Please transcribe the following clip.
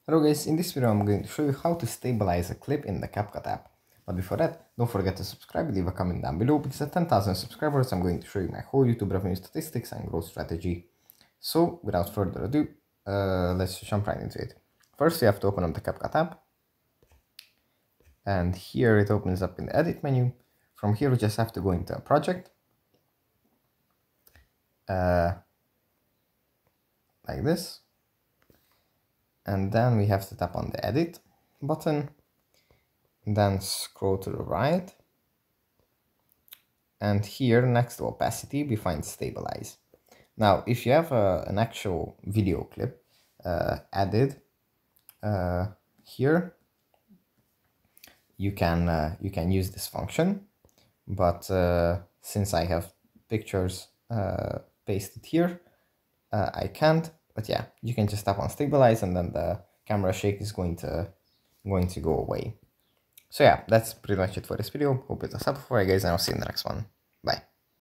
Hello guys, in this video I'm going to show you how to stabilize a clip in the CapCut app. But before that, don't forget to subscribe, leave a comment down below, because at 10,000 subscribers I'm going to show you my whole YouTube revenue statistics and growth strategy. So without further ado, let's jump right into it. First you have to open up the CapCut app. And here it opens up in the edit menu. From here we just have to go into a project. Like this. And then we have to tap on the edit button, then scroll to the right, and here next to opacity we find stabilize. Now if you have an actual video clip added here, you can use this function, but since I have pictures pasted here, I can't. But yeah, you can just tap on stabilize and then the camera shake is going to go away. So yeah, that's pretty much it for this video. Hope it was helpful for you guys, and I'll see you in the next one.